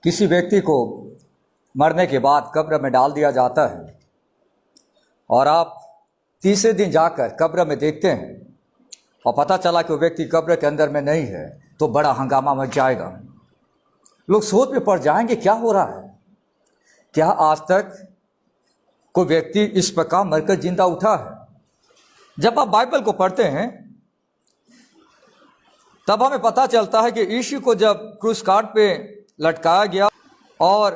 किसी व्यक्ति को मरने के बाद कब्र में डाल दिया जाता है और आप तीसरे दिन जाकर कब्र में देखते हैं और पता चला कि वो व्यक्ति कब्र के अंदर में नहीं है, तो बड़ा हंगामा मच जाएगा। लोग सोच में पड़ जाएंगे, क्या हो रहा है? क्या आज तक कोई व्यक्ति इस प्रकार मरकर जिंदा उठा है? जब आप बाइबल को पढ़ते हैं तब हमें पता चलता है कि यीशु को जब क्रूस काट पे लटकाया गया और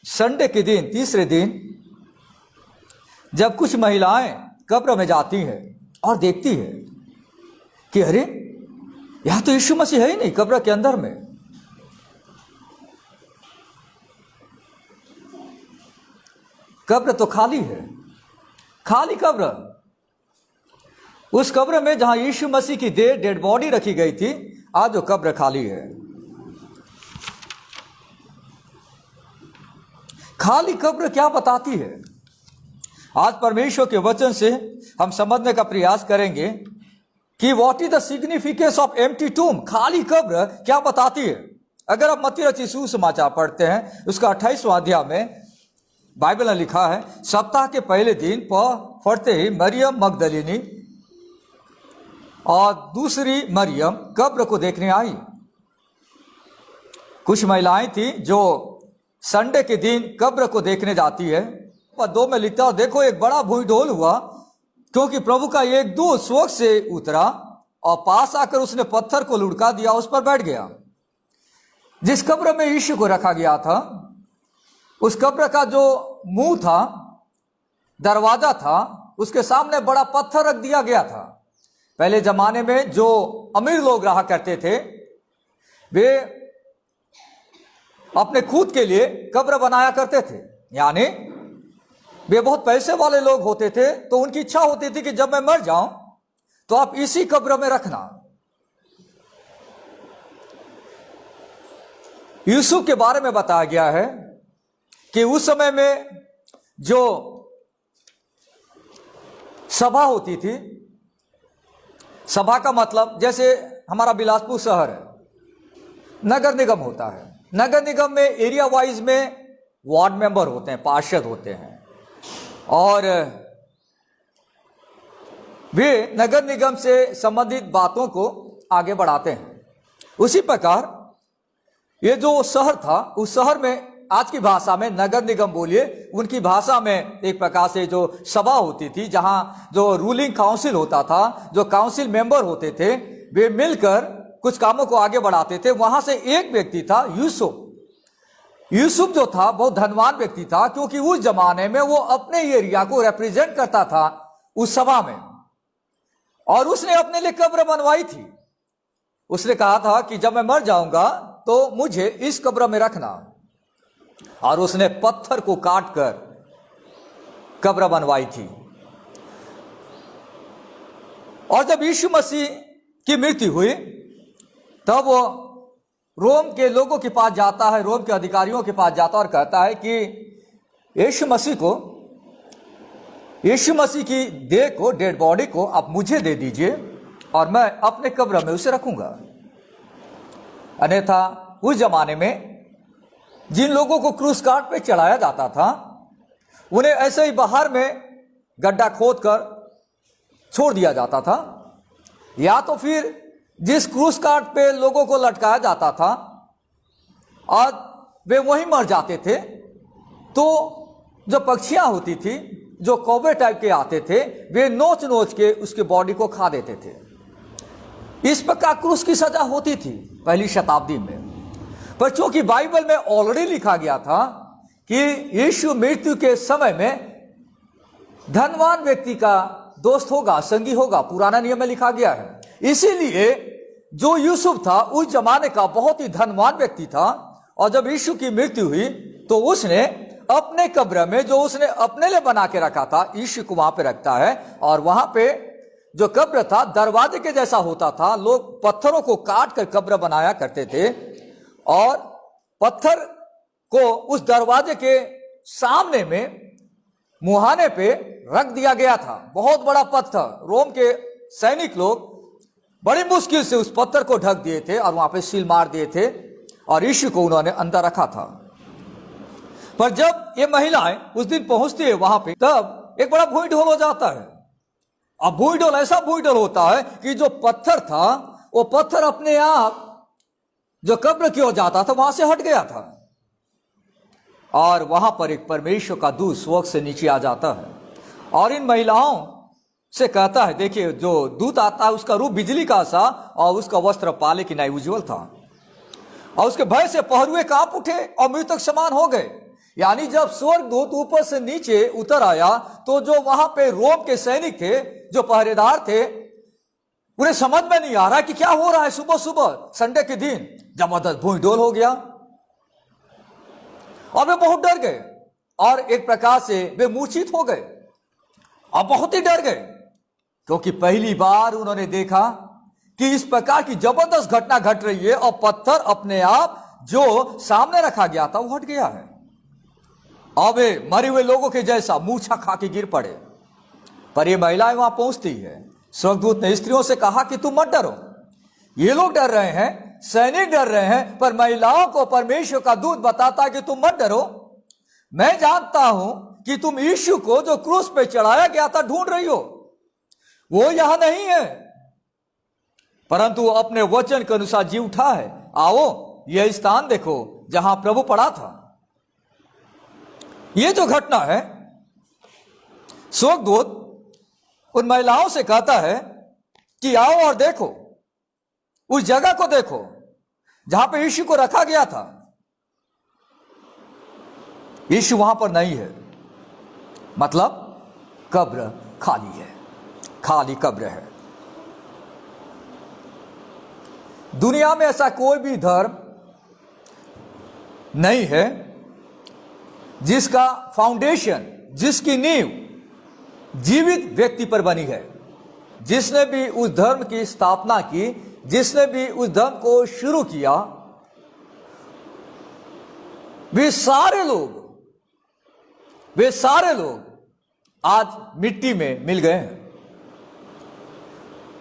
संडे के दिन, तीसरे दिन, जब कुछ महिलाएं कब्र में जाती हैं और देखती हैं कि अरे यहां तो यीशु मसीह है ही नहीं कब्र के अंदर में। कब्र तो खाली है, खाली कब्र। उस कब्र में जहां यीशु मसीह की देह, डेड बॉडी रखी गई थी, आज वो कब्र खाली है। खाली कब्र क्या बताती है? आज परमेश्वर के वचन से हम समझने का प्रयास करेंगे कि what is the significance of empty tomb. खाली कब्र क्या बताती है? अगर आप मत्ती रचित सुसमाचार पढ़ते हैं, उसका 28वां अध्याय में बाइबल ने लिखा है, सप्ताह के पहले दिन पढ़ते ही मरियम मगदलिनी और दूसरी मरियम कब्र को देखने आई। कुछ महिलाएं थी जो संडे के दिन कब्र को देखने जाती है। और 2 में लिखता है, देखो एक बड़ा भूईढोल हुआ, क्योंकि प्रभु का एक दूत स्वर्ग से उतरा और पास आकर उसने पत्थर को लुढ़का दिया, उस पर बैठ गया। जिस कब्र में यीशु को रखा गया था, उस कब्र का जो मुंह था, दरवाजा था, उसके सामने बड़ा पत्थर रख दिया गया था। पहले जमाने में जो अमीर लोग रहा करते थे, वे अपने खुद के लिए कब्र बनाया करते थे। यानी वे बहुत पैसे वाले लोग होते थे, तो उनकी इच्छा होती थी कि जब मैं मर जाऊं तो आप इसी कब्र में रखना। यूसुफ के बारे में बताया गया है कि उस समय में जो सभा होती थी, सभा का मतलब जैसे हमारा बिलासपुर शहर है, नगर निगम होता है। नगर निगम में एरिया वाइज में वार्ड मेंबर होते हैं, पार्षद होते हैं, और वे नगर निगम से संबंधित बातों को आगे बढ़ाते हैं। उसी प्रकार ये जो शहर था, उस शहर में आज की भाषा में नगर निगम बोलिए, उनकी भाषा में एक प्रकार से जो सभा होती थी, जहां जो रूलिंग काउंसिल होता था, जो काउंसिल मेंबर होते थे, वे मिलकर कुछ कामों को आगे बढ़ाते थे। वहां से एक व्यक्ति था यूसुफ। यूसुफ जो था बहुत धनवान व्यक्ति था, क्योंकि उस जमाने में वो अपने एरिया को रिप्रेजेंट करता था उस सभा में, और उसने अपने लिए कब्र बनवाई थी। उसने कहा था कि जब मैं मर जाऊंगा तो मुझे इस कब्र में रखना, और उसने पत्थर को काटकर कब्र बनवाई थी। और जब यीशु मसीह की मृत्यु हुई, तब वो रोम के लोगों के पास जाता है, रोम के अधिकारियों के पास जाता और कहता है कि यीशु मसीह की देह को, डेड बॉडी को आप मुझे दे दीजिए और मैं अपने कब्र में उसे रखूंगा। अन्यथा उस जमाने में जिन लोगों को क्रूस काट पे चढ़ाया जाता था, उन्हें ऐसे ही बाहर में गड्ढा खोदकर छोड़ दिया जाता था, या तो फिर जिस क्रूस काट पे लोगों को लटकाया जाता था और वे वहीं मर जाते थे, तो जो पक्षियां होती थी, जो कौवे टाइप के आते थे, वे नोच नोच के उसके बॉडी को खा देते थे। इस प्रकार क्रूस की सजा होती थी पहली शताब्दी में। पर चूंकि बाइबल में ऑलरेडी लिखा गया था कि यीशु मृत्यु के समय में धनवान व्यक्ति का दोस्त होगा, संगी होगा, पुराना नियम में लिखा गया है, इसीलिए जो यूसुफ था उस जमाने का बहुत ही धनवान व्यक्ति था, और जब यीशु की मृत्यु हुई तो उसने अपने कब्र में, जो उसने अपने लिए बना के रखा था, यीशु को वहां पे रखता है। और वहां पे जो कब्र था दरवाजे के जैसा होता था, लोग पत्थरों को काट कर कब्र बनाया करते थे, और पत्थर को उस दरवाजे के सामने में मुहाने पे रख दिया गया था। बहुत बड़ा पत्थर, रोम के सैनिक लोग बड़ी मुश्किल से उस पत्थर को ढक दिए थे और वहां पे सील मार दिए थे। और यीशु को उन्होंने अंदर रखा था। पर जब ये महिलाएं उस दिन पहुंचती है वहां पे, तब एक बड़ा भूई ढोल हो जाता है। अब भूई ढोल ऐसा भूई ढोल होता है कि जो पत्थर था वो पत्थर अपने आप जो कब्र की ओर जाता था वहां से हट गया था, और वहां पर एक परमेश्वर का दूत स्वर्ग से नीचे आ जाता है और इन महिलाओं से कहता है, देखिए जो दूत आता है उसका रूप बिजली का सा और उसका वस्त्र पाले की नाई उज्ज्वल था, और उसके भय से पहरुए कांप उठे और मृतक समान हो गए। यानी जब स्वर्ग दूत ऊपर से नीचे उतर आया तो जो वहां पे रोम के सैनिक थे, जो पहरेदार थे, उन्हें समझ में नहीं आ रहा कि क्या हो रहा है। सुबह सुबह संडे के दिन जबरदस्त भूई डोल हो गया और वे बहुत डर गए और एक प्रकार से वे मूर्छित हो गए और बहुत ही डर गए, क्योंकि पहली बार उन्होंने देखा कि इस प्रकार की जबरदस्त घटना घट रही है और पत्थर अपने आप जो सामने रखा गया था वो हट गया है और वे मरे हुए लोगों के जैसा मूर्छा खा के गिर पड़े। पर ये महिलाएं वहां पहुंचती है। स्वर्गदूत ने स्त्रियों से कहा कि तुम मत डरो। ये लोग डर रहे हैं, सैनिक डर रहे हैं, पर महिलाओं को परमेश्वर का दूत बताता है कि तुम मत डरो। मैं जानता हूं कि तुम यीशु को जो क्रूस पे चढ़ाया गया था ढूंढ रही हो। वो यहां नहीं है, परंतु अपने वचन के अनुसार जी उठा है। आओ यह स्थान देखो जहां प्रभु पड़ा था। ये जो घटना है, स्वर्गदूत उन महिलाओं से कहता है कि आओ और देखो, उस जगह को देखो जहां पे यीशु को रखा गया था। यीशु वहां पर नहीं है, मतलब कब्र खाली है, खाली कब्र है। दुनिया में ऐसा कोई भी धर्म नहीं है जिसका फाउंडेशन, जिसकी नींव जीवित व्यक्ति पर बनी है। जिसने भी उस धर्म की स्थापना की, जिसने भी उस धर्म को शुरू किया, वे सारे लोग आज मिट्टी में मिल गए हैं।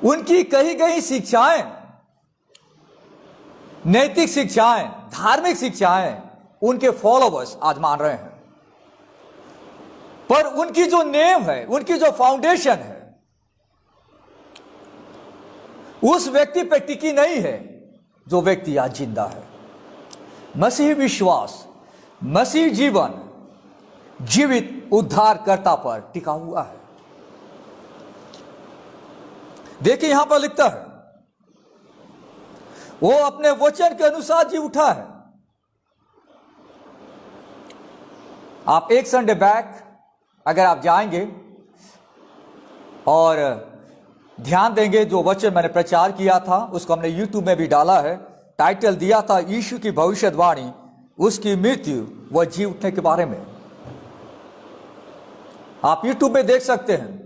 उनकी कही गई शिक्षाएं, नैतिक शिक्षाएं, धार्मिक शिक्षाएं उनके फॉलोवर्स आज मान रहे हैं, पर उनकी जो नेम है, उनकी जो फाउंडेशन है, उस व्यक्ति पे टिकी नहीं है जो व्यक्ति आज जिंदा है। मसीह विश्वास, मसीह जीवन जीवित उद्धारकर्ता पर टिका हुआ है। देखिए यहां पर लिखता है, वो अपने वचन के अनुसार जी उठा है। आप एक संडे बैक अगर आप जाएंगे और ध्यान देंगे, जो वचन मैंने प्रचार किया था उसको हमने YouTube में भी डाला है। टाइटल दिया था यीशु की भविष्यवाणी, उसकी मृत्यु व जी उठने के बारे में। आप YouTube में देख सकते हैं।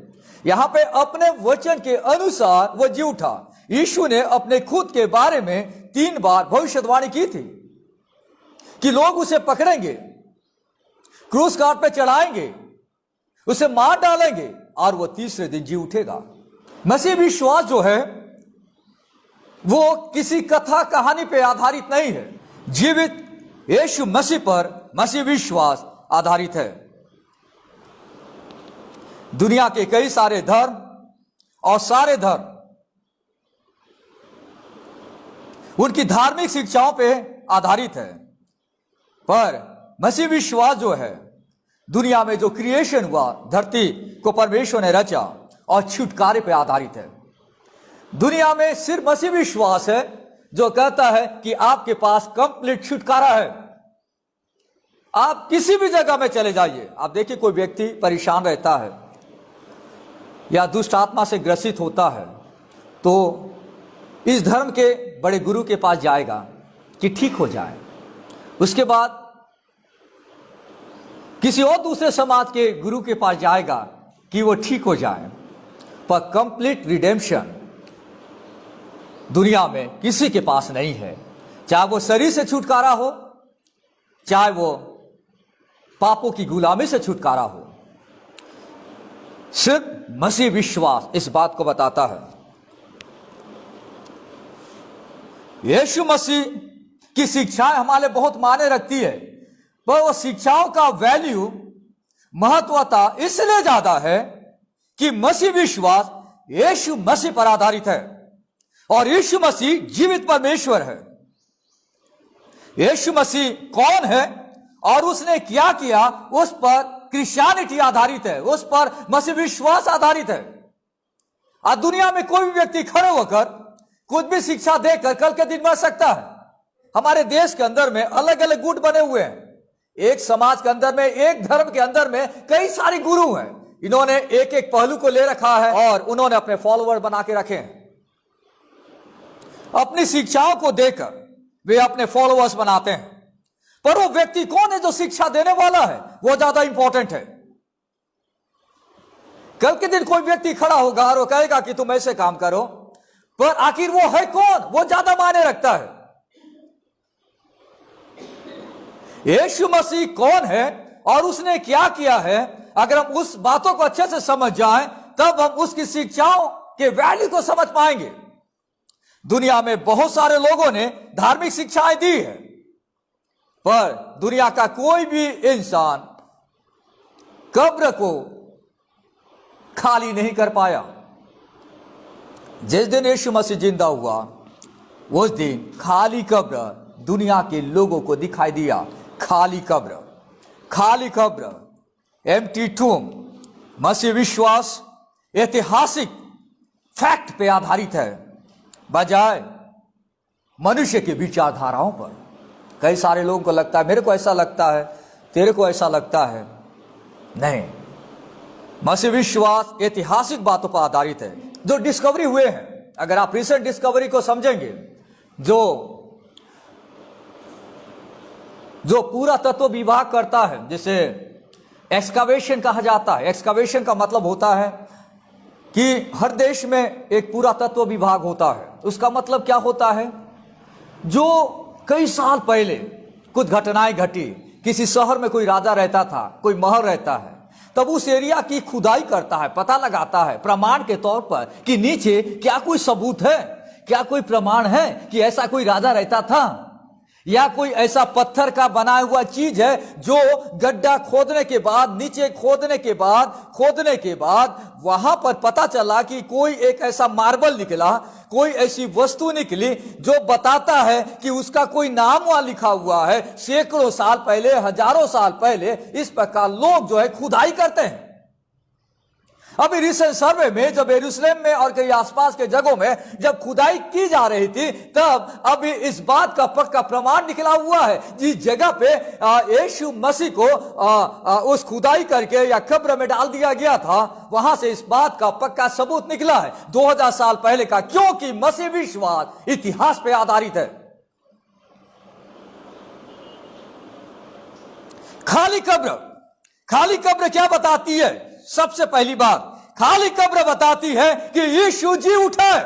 यहां पे अपने वचन के अनुसार वह जी उठा। यीशु ने अपने खुद के बारे में 3 बार भविष्यवाणी की थी कि लोग उसे पकड़ेंगे, क्रूस काट पे चढ़ाएंगे, उसे मार डालेंगे और वो तीसरे दिन जी उठेगा। मसीह विश्वास जो है वो किसी कथा कहानी पे आधारित नहीं है, जीवित यीशु मसीह पर मसीह विश्वास आधारित है। दुनिया के कई सारे धर्म और सारे धर्म उनकी धार्मिक शिक्षाओं पे आधारित है, पर मसीह विश्वास जो है दुनिया में जो क्रिएशन हुआ, धरती को परमेश्वर ने रचा और छुटकारे पे आधारित है। दुनिया में सिर्फ मसीह विश्वास है जो कहता है कि आपके पास कंप्लीट छुटकारा है। आप किसी भी जगह में चले जाइए, आप देखिए कोई व्यक्ति परेशान रहता है या दुष्ट आत्मा से ग्रसित होता है तो इस धर्म के बड़े गुरु के पास जाएगा कि ठीक हो जाए। उसके बाद किसी और दूसरे समाज के गुरु के पास जाएगा कि वो ठीक हो जाए। पर कंप्लीट रिडेम्पशन दुनिया में किसी के पास नहीं है, चाहे वो शरीर से छुटकारा हो, चाहे वो पापों की गुलामी से छुटकारा हो। सिर्फ मसीह विश्वास इस बात को बताता है। यीशु मसीह कि शिक्षाएं हमारे बहुत मायने रखती है, पर वो शिक्षाओं का वैल्यू, महत्वता इसलिए ज्यादा है कि मसीह विश्वास यीशु मसीह पर आधारित है और यीशु मसीह जीवित परमेश्वर है। यीशु मसीह कौन है और उसने क्या किया, उस पर क्रिश्चियनिटी आधारित है, उस पर मसीह विश्वास आधारित है। आज दुनिया में कोई भी व्यक्ति खड़े होकर कुछ भी शिक्षा देकर कल के दिन बढ़ सकता है। हमारे देश के अंदर में अलग अलग गुट बने हुए हैं। एक समाज के अंदर में, एक धर्म के अंदर में कई सारे गुरु हैं। इन्होंने एक एक पहलू को ले रखा है और उन्होंने अपने फॉलोअर बना के रखे हैं। अपनी शिक्षाओं को देकर वे अपने फॉलोअर्स बनाते हैं, पर वो व्यक्ति कौन है जो शिक्षा देने वाला है, वो ज्यादा इंपॉर्टेंट है। कल के दिन कोई व्यक्ति खड़ा होगा और वो कहेगा कि तुम ऐसे काम करो, पर आखिर वो है कौन, वो ज्यादा मायने रखता है। यीशु मसीह कौन है और उसने क्या किया है, अगर हम उस बातों को अच्छे से समझ जाएं, तब हम उसकी शिक्षाओं के वैल्यू को समझ पाएंगे। दुनिया में बहुत सारे लोगों ने धार्मिक शिक्षाएं दी है, पर दुनिया का कोई भी इंसान कब्र को खाली नहीं कर पाया। जिस दिन यीशु मसीह जिंदा हुआ, उस दिन खाली कब्र दुनिया के लोगों को दिखाई दिया। खाली कब्र, खाली कब्र, एम्प्टी टूम। मसीह विश्वास ऐतिहासिक फैक्ट पे आधारित है, बजाय मनुष्य की विचारधाराओं पर। कई सारे लोगों को लगता है, मेरे को ऐसा लगता है, तेरे को ऐसा लगता है। नहीं, मसीह विश्वास ऐतिहासिक बातों पर आधारित है, जो डिस्कवरी हुए हैं। अगर आप रिसेंट डिस्कवरी को समझेंगे, जो पूरा तत्व विभाग करता है, जिसे एक्सकावेशन कहा जाता है। एक्सकावेशन का मतलब होता है कि हर देश में एक पूरा तत्व विभाग होता है। उसका मतलब क्या होता है, जो कई साल पहले कुछ घटनाएं घटी, किसी शहर में कोई राजा रहता था, कोई महल रहता है, तब उस एरिया की खुदाई करता है, पता लगाता है प्रमाण के तौर पर कि नीचे क्या कोई सबूत है, क्या कोई प्रमाण है कि ऐसा कोई राजा रहता था, या कोई ऐसा पत्थर का बना हुआ चीज है जो गड्ढा खोदने के बाद, नीचे खोदने के बाद वहां पर पता चला कि कोई एक ऐसा मार्बल निकला, कोई ऐसी वस्तु निकली जो बताता है कि उसका कोई नाम वहां लिखा हुआ है। सैकड़ों साल पहले, हजारों साल पहले इस प्रकार लोग जो है खुदाई करते हैं। अभी रिसेंट सर्वे में जब यरूशलेम में और कई आसपास के जगहों में जब खुदाई की जा रही थी, तब अभी इस बात का पक्का प्रमाण निकला हुआ है। जिस जगह पे यीशु मसीह को उस खुदाई करके या कब्र में डाल दिया गया था, वहां से इस बात का पक्का सबूत निकला है 2000 साल पहले का, क्योंकि मसीह विश्वास इतिहास पे आधारित है। खाली कब्र क्या बताती है? सबसे पहली बात, खाली कब्र बताती है कि यीशु जी उठा है।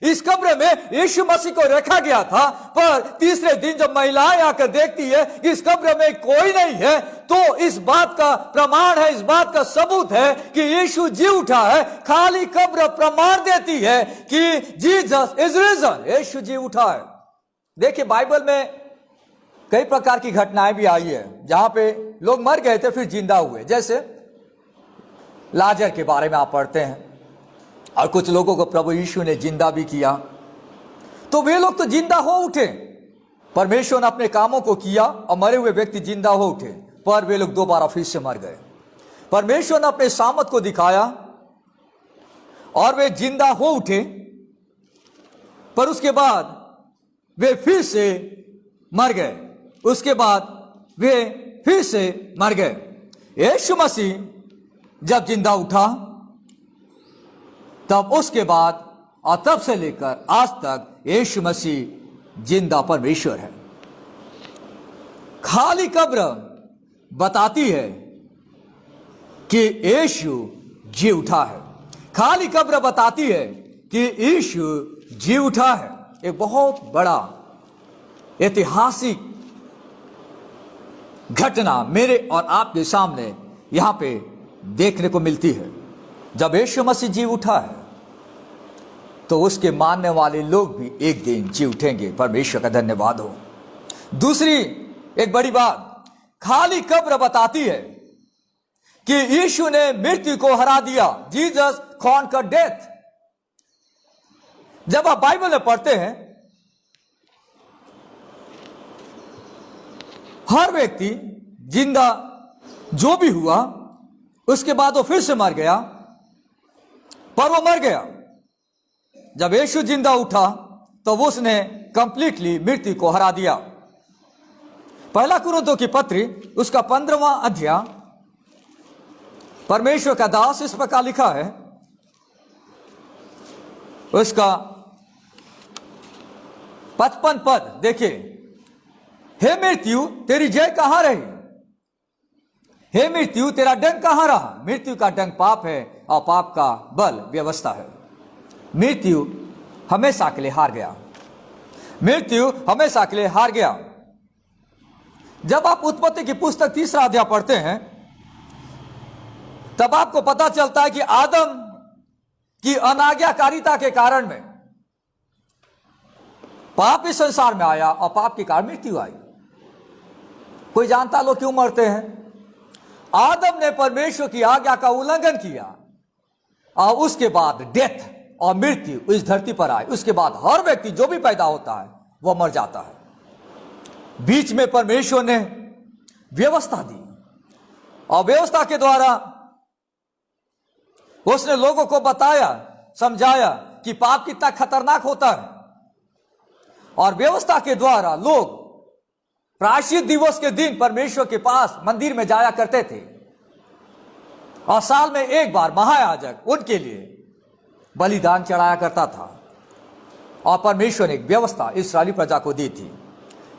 इस कब्र में यीशु मसीह को रखा गया था, पर तीसरे दिन जब महिलाएं आकर देखती है कि इस कब्र में कोई नहीं है, तो इस बात का प्रमाण है, इस बात का सबूत है कि यीशु जी उठा है। खाली कब्र प्रमाण देती है कि जीसस इज रिजन, यीशु जी उठा है। देखिए, बाइबल में कई प्रकार की घटनाएं भी आई है जहां पे लोग मर गए थे फिर जिंदा हुए। जैसे लाजर के बारे में आप पढ़ते हैं, और कुछ लोगों को प्रभु यीशु ने जिंदा भी किया। तो वे लोग तो जिंदा हो उठे, परमेश्वर ने अपने कामों को किया और मरे हुए व्यक्ति जिंदा हो उठे, पर वे लोग दोबारा फिर से मर गए। परमेश्वर ने अपने सामर्थ को दिखाया और वे जिंदा हो उठे, पर उसके बाद वे फिर से मर गए। उसके बाद वे फिर से मर गए। यीशु मसीह जब जिंदा उठा, तब उसके बाद और तब से लेकर आज तक यीशु मसीह जिंदा परमेश्वर है। खाली कब्र बताती है कि यीशु जी उठा है। खाली कब्र बताती है कि यीशु जी उठा है। एक बहुत बड़ा ऐतिहासिक घटना मेरे और आपके सामने यहां पे देखने को मिलती है। जब यीशु मसीह जी उठा है, तो उसके मानने वाले लोग भी एक दिन जी उठेंगे। परमेश्वर का धन्यवाद हो। दूसरी एक बड़ी बात, खाली कब्र बताती है कि यीशु ने मृत्यु को हरा दिया। Jesus conquered death. जब आप बाइबल में पढ़ते हैं, हर व्यक्ति जिंदा जो भी हुआ उसके बाद वो फिर से मर गया, पर वो मर गया। जब यीशु जिंदा उठा तो उसने कंप्लीटली मृत्यु को हरा दिया। पहला कुरिन्थियों की पत्री उसका 15वां अध्याय, परमेश्वर का दास इस प्रकार लिखा है, उसका 55 पद देखिए। हे मृत्यु तेरी जय कहां रही? हे मृत्यु तेरा डंक कहां रहा? मृत्यु का डंक पाप है और पाप का बल व्यवस्था है। मृत्यु हमेशा के लिए हार गया। मृत्यु हमेशा के लिए हार गया। जब आप उत्पत्ति की पुस्तक 3रा अध्याय पढ़ते हैं तब आपको पता चलता है कि आदम की अनाज्ञाकारिता के कारण में पाप इस संसार में आया और पाप के कारण मृत्यु आई। कोई जानता लोग क्यों मरते हैं? आदम ने परमेश्वर की आज्ञा का उल्लंघन किया और उसके बाद डेथ और मृत्यु इस धरती पर आई। उसके बाद हर व्यक्ति जो भी पैदा होता है वह मर जाता है। बीच में परमेश्वर ने व्यवस्था दी और व्यवस्था के द्वारा उसने लोगों को बताया, समझाया कि पाप कितना खतरनाक होता है। और व्यवस्था के द्वारा लोग प्रायश्चित दिवस के दिन परमेश्वर के पास मंदिर में जाया करते थे और साल में एक बार महायाजक उनके लिए बलिदान चढ़ाया करता था। और परमेश्वर ने एक व्यवस्था इस्राएली प्रजा को दी थी।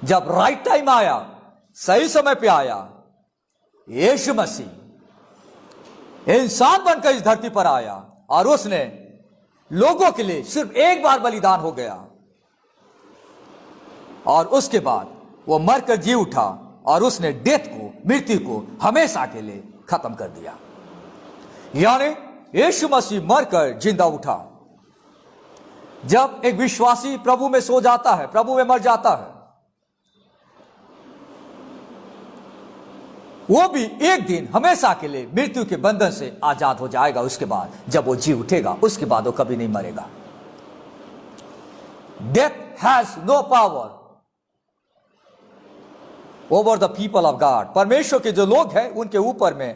जब राइट टाइम आया, सही समय पे आया, यीशु मसीह इंसान बनकर इस धरती पर आया और उसने लोगों के लिए सिर्फ एक बार बलिदान हो गया और उसके बाद वो मरकर जी उठा और उसने डेथ को, मृत्यु को हमेशा के लिए खत्म कर दिया। यानी यीशु मसीह मरकर जिंदा उठा। जब एक विश्वासी प्रभु में सो जाता है, प्रभु में मर जाता है, वो भी एक दिन हमेशा के लिए मृत्यु के बंधन से आजाद हो जाएगा। उसके बाद जब वो जी उठेगा उसके बाद वो कभी नहीं मरेगा। Death has no power over the people of God. परमेश्वर के जो लोग हैं उनके ऊपर में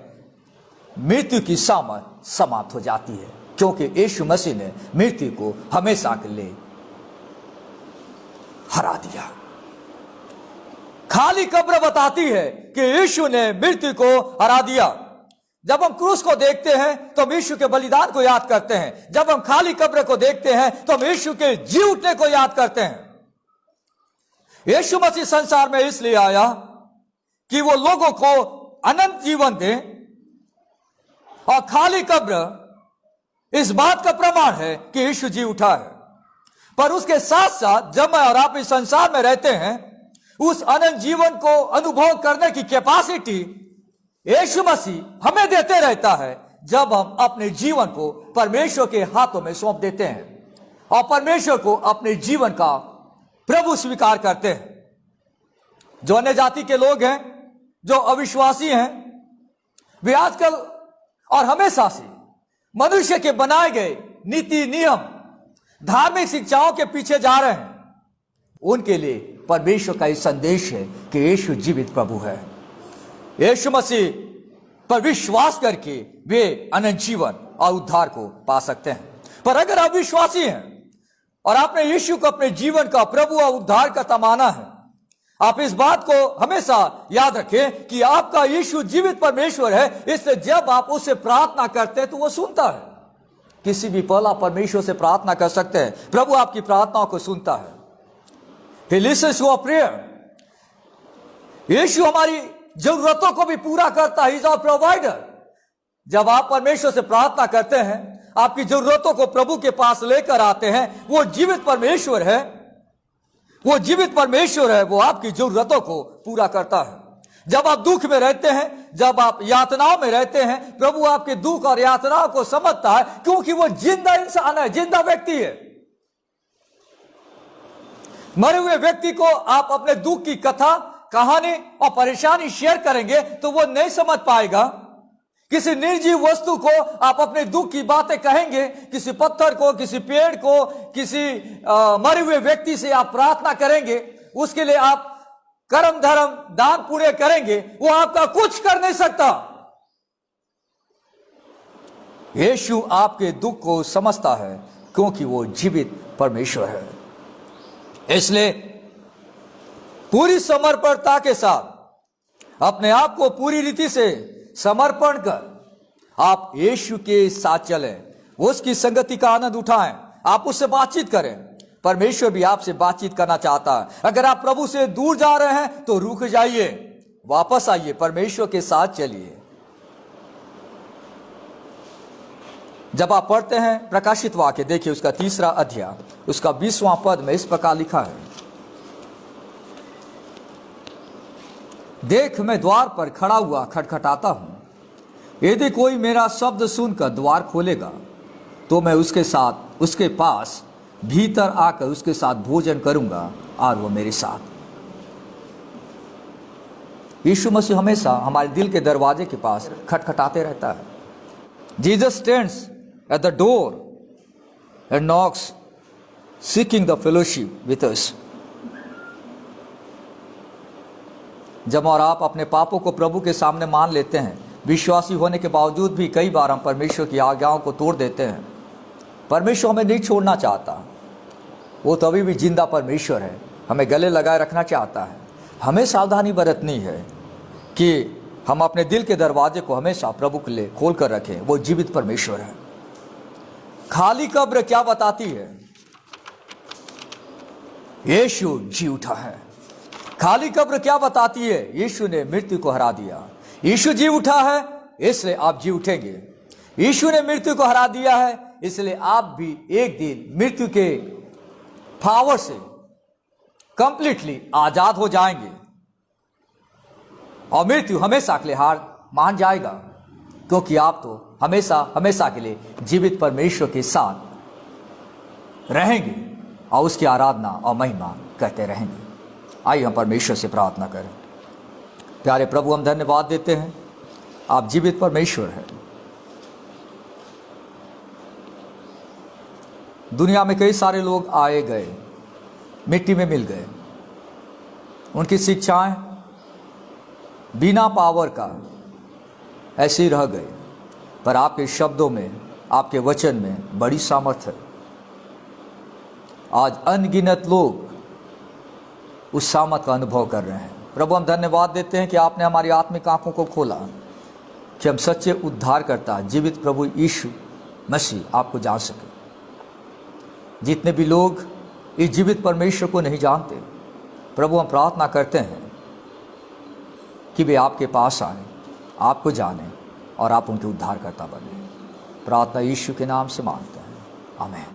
मृत्यु की सामर्थ समाप्त हो जाती है, क्योंकि यीशु मसीह ने मृत्यु को हमेशा के लिए हरा दिया। खाली कब्र बताती है कि यीशु ने मृत्यु को हरा दिया। जब हम क्रूस को देखते हैं तो हम यीशु के बलिदान को याद करते हैं। जब हम खाली कब्र को देखते हैं तो हम यीशु के जी उठने को याद करते हैं। यीशु मसीह संसार में इसलिए आया कि वो लोगों को अनंत जीवन दे, और खाली कब्र इस बात का प्रमाण है कि यीशु जी उठा है। पर उसके साथ साथ जब मैं और आप इस संसार में रहते हैं, उस अनंत जीवन को अनुभव करने की कैपेसिटी यीशु मसीह हमें देते रहता है जब हम अपने जीवन को परमेश्वर के हाथों में सौंप देते हैं और परमेश्वर को अपने जीवन का प्रभु स्वीकार करते हैं। जो अन्य जाति के लोग हैं, जो अविश्वासी हैं, वे आजकल और हमेशा से मनुष्य के बनाए गए नीति नियम, धार्मिक शिक्षाओं के पीछे जा रहे हैं। उनके लिए परमेश्वर का यह संदेश है कि यीशु जीवित प्रभु है। यीशु मसीह पर विश्वास करके वे अनंत जीवन और उद्धार को पा सकते हैं। पर अगर आप विश्वासी हैं और आपने यीशु को अपने जीवन का प्रभु और उद्धार का माना है, आप इस बात को हमेशा याद रखें कि आपका यीशु जीवित परमेश्वर है। इसलिए जब आप उससे प्रार्थना करते हैं तो वो सुनता है। किसी भी पल आप परमेश्वर से प्रार्थना कर सकते हैं, प्रभु आपकी प्रार्थनाओं को सुनता है। He listens to our prayer. यीशु हमारी जरूरतों को भी पूरा करता है। He is our provider. जब आप परमेश्वर से प्रार्थना करते हैं, आपकी जरूरतों को प्रभु के पास लेकर आते हैं, वो जीवित परमेश्वर है, वो जीवित परमेश्वर है, वो आपकी जरूरतों को पूरा करता है। जब आप दुख में रहते हैं, जब आप यातनाओं में रहते हैं, प्रभु आपके दुख और यातनाओं को समझता है, क्योंकि वो जिंदा इंसान है, जिंदा व्यक्ति है। मरे हुए व्यक्ति को आप अपने दुख की कथा, कहानी और परेशानी शेयर करेंगे तो वो नहीं समझ पाएगा। किसी निर्जीव वस्तु को आप अपने दुख की बातें कहेंगे, किसी पत्थर को, किसी पेड़ को, किसी मरे हुए व्यक्ति से आप प्रार्थना करेंगे, उसके लिए आप कर्म धर्म दान पुण्य करेंगे, वो आपका कुछ कर नहीं सकता। यीशु आपके दुख को समझता है क्योंकि वो जीवित परमेश्वर है। इसलिए पूरी समर्पणता के साथ अपने आप को पूरी रीति से समर्पण कर आप यीशु के साथ चलें, उसकी संगति का आनंद उठाएं, आप उससे बातचीत करें। परमेश्वर भी आपसे बातचीत करना चाहता है। अगर आप प्रभु से दूर जा रहे हैं तो रुक जाइए, वापस आइए, परमेश्वर के साथ चलिए। जब आप पढ़ते हैं प्रकाशित वाक्य, देखिए उसका 3 अध्याय, उसका 20वां पद में इस प्रकार लिखा है, देख मैं द्वार पर खड़ा हुआ खटखटाता हूं, यदि कोई मेरा शब्द सुनकर द्वार खोलेगा तो मैं उसके साथ, उसके पास भीतर आकर उसके साथ भोजन करूंगा और वो मेरे साथ। यीशु मसीह हमेशा हमारे दिल के दरवाजे के पास खटखटाते रहता है। Jesus stands at the door and knocks, seeking the fellowship with us. जब और आप अपने पापों को प्रभु के सामने मान लेते हैं, विश्वासी होने के बावजूद भी कई बार हम परमेश्वर की आज्ञाओं को तोड़ देते हैं। परमेश्वर हमें नहीं छोड़ना चाहता, वो तो अभी भी जिंदा परमेश्वर है, हमें गले लगाए रखना चाहता है। हमें सावधानी बरतनी है कि हम अपने दिल के दरवाजे को हमेशा प्रभु के लिए खोल कर रखें, वो जीवित परमेश्वर है। खाली कब्र क्या बताती है? यीशु जी उठा है। खाली कब्र क्या बताती है? यीशु ने मृत्यु को हरा दिया। यीशु जी उठा है, इसलिए आप जी उठेंगे। यीशु ने मृत्यु को हरा दिया है, इसलिए आप भी एक दिन मृत्यु के पावर से कंप्लीटली आजाद हो जाएंगे और मृत्यु हमेशा के लिए हार मान जाएगा, क्योंकि आप तो हमेशा हमेशा के लिए जीवित परमेश्वर के साथ रहेंगे और उसकी आराधना और महिमा करते रहेंगे। आइए हम परमेश्वर से प्रार्थना करें। प्यारे प्रभु, हम धन्यवाद देते हैं, आप जीवित परमेश्वर हैं। दुनिया में कई सारे लोग आए गए, मिट्टी में मिल गए, उनकी शिक्षाएं बिना पावर का ऐसे रह गए, पर आपके शब्दों में, आपके वचन में बड़ी सामर्थ्य है। आज अनगिनत लोग उस सामर्थ का अनुभव कर रहे हैं। प्रभु, हम धन्यवाद देते हैं कि आपने हमारी आत्मिक आंखों को खोला कि हम सच्चे उद्धारकर्ता जीवित प्रभु यीशु मसीह आपको जान सके। जितने भी लोग इस जीवित परमेश्वर को नहीं जानते, प्रभु हम प्रार्थना करते हैं कि वे आपके पास आए, आपको जाने और आप उनके उद्धारकर्ता बने। प्रार्थना यीशु के नाम से मांगते हैं, आमीन।